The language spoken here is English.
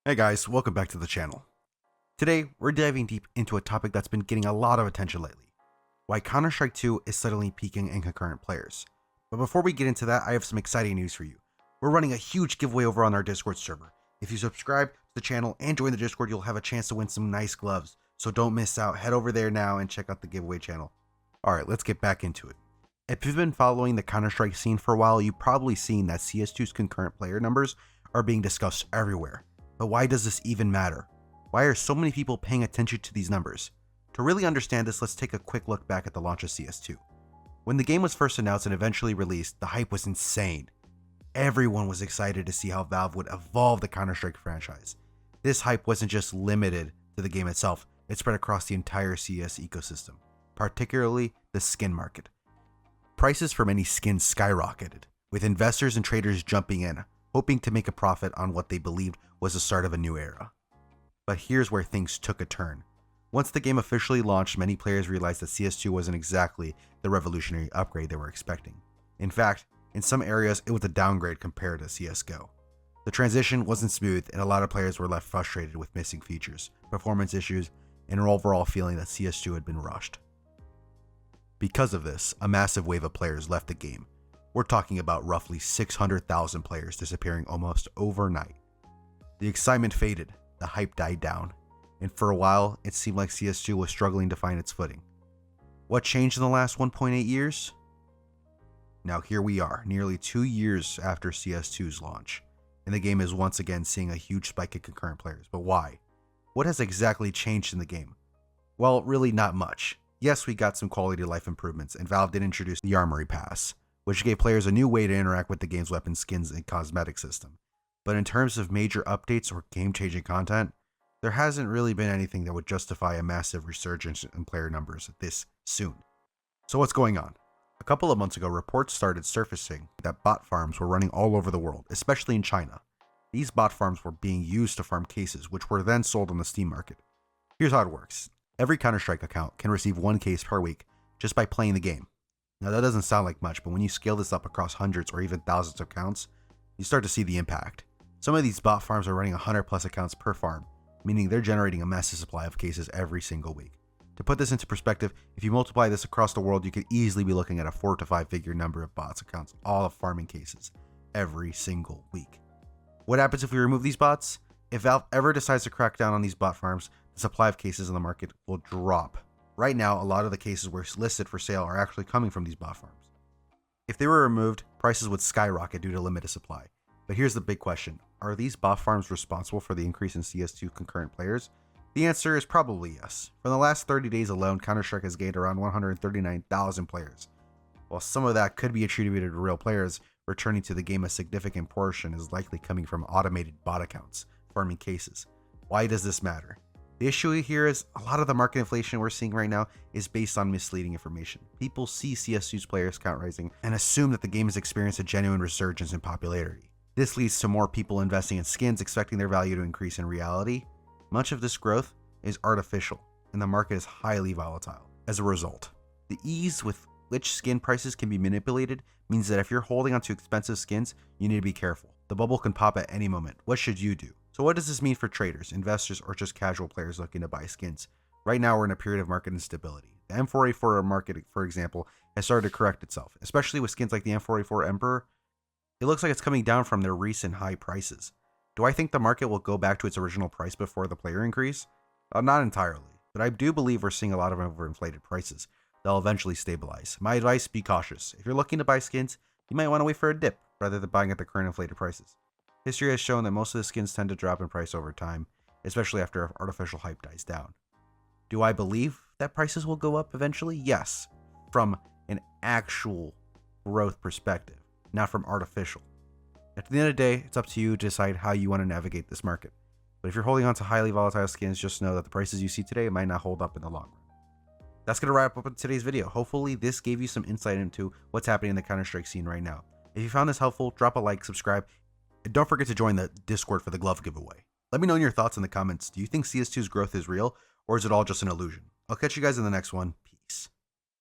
Hey guys, welcome back to the channel. Today, we're diving deep into a topic that's been getting a lot of attention lately. Why Counter-Strike 2 is suddenly peaking in concurrent players. But before we get into that, I have some exciting news for you. We're running a huge giveaway over on our Discord server. If you subscribe to the channel and join the Discord, you'll have a chance to win some nice gloves. So don't miss out, head over there now and check out the giveaway channel. Alright, let's get back into it. If you've been following the Counter-Strike scene for a while, you've probably seen that CS2's concurrent player numbers are being discussed everywhere. But why does this even matter? Why are so many people paying attention to these numbers? To really understand this, let's take a quick look back at the launch of CS2. When the game was first announced and eventually released, the hype was insane. Everyone was excited to see how Valve would evolve the Counter-Strike franchise. This hype wasn't just limited to the game itself, it spread across the entire CS ecosystem, particularly the skin market. Prices for many skins skyrocketed, with investors and traders jumping in, hoping to make a profit on what they believed was the start of a new era. But here's where things took a turn. Once the game officially launched, many players realized that CS2 wasn't exactly the revolutionary upgrade they were expecting. In fact, in some areas, it was a downgrade compared to CSGO. The transition wasn't smooth, and a lot of players were left frustrated with missing features, performance issues, and an overall feeling that CS2 had been rushed. Because of this, a massive wave of players left the game. We're talking about roughly 600,000 players disappearing almost overnight. The excitement faded, the hype died down, and for a while, it seemed like CS2 was struggling to find its footing. What changed in the last 1.8 years? Now here we are, nearly 2 years after CS2's launch, and the game is once again seeing a huge spike in concurrent players. But why? What has exactly changed in the game? Well, really not much. Yes, we got some quality of life improvements, and Valve did introduce the Armory Pass, which gave players a new way to interact with the game's weapon skins and cosmetic system. But in terms of major updates or game-changing content, there hasn't really been anything that would justify a massive resurgence in player numbers this soon. So what's going on? A couple of months ago, reports started surfacing that bot farms were running all over the world, especially in China. These bot farms were being used to farm cases, which were then sold on the Steam market. Here's how it works. Every Counter-Strike account can receive one case per week just by playing the game. Now that doesn't sound like much, but when you scale this up across hundreds or even thousands of accounts, you start to see the impact. Some of these bot farms are running 100 plus accounts per farm, meaning they're generating a massive supply of cases every single week. To put this into perspective, if you multiply this across the world, you could easily be looking at a 4 to 5 figure number of bots accounts, all of farming cases, every single week. What happens if we remove these bots? If Valve ever decides to crack down on these bot farms, the supply of cases in the market will drop. Right now, a lot of the cases we're listed for sale are actually coming from these bot farms. If they were removed, prices would skyrocket due to limited supply. But here's the big question. Are these bot farms responsible for the increase in CS2 concurrent players? The answer is probably yes. For the last 30 days alone, Counter-Strike has gained around 139,000 players. While some of that could be attributed to real players, returning to the game a significant portion is likely coming from automated bot accounts, farming cases. Why does this matter? The issue here is a lot of the market inflation we're seeing right now is based on misleading information. People see CS2's players count rising and assume that the game has experienced a genuine resurgence in popularity. This leads to more people investing in skins, expecting their value to increase. In reality, much of this growth is artificial, and the market is highly volatile. As a result, the ease with which skin prices can be manipulated means that if you're holding onto expensive skins, you need to be careful. The bubble can pop at any moment. What should you do? So what does this mean for traders, investors, or just casual players looking to buy skins? Right now, we're in a period of market instability. The M4A4 market, for example, has started to correct itself, especially with skins like the M4A4 Emperor. It looks like it's coming down from their recent high prices. Do I think the market will go back to its original price before the player increase? Not entirely, but I do believe we're seeing a lot of overinflated prices. They'll eventually stabilize. My advice, be cautious. If you're looking to buy skins, you might want to wait for a dip rather than buying at the current inflated prices. History has shown that most of the skins tend to drop in price over time, especially after artificial hype dies down. Do I believe that prices will go up eventually? Yes, from an actual growth perspective, not from artificial. At the end of the day, it's up to you to decide how you want to navigate this market. But if you're holding on to highly volatile skins, just know that the prices you see today might not hold up in the long run. That's going to wrap up today's video. Hopefully this gave you some insight into what's happening in the Counter-Strike scene right now. If you found this helpful, drop a like, subscribe, and don't forget to join the Discord for the glove giveaway. Let me know your thoughts in the comments. Do you think CS2's growth is real, or is it all just an illusion? I'll catch you guys in the next one.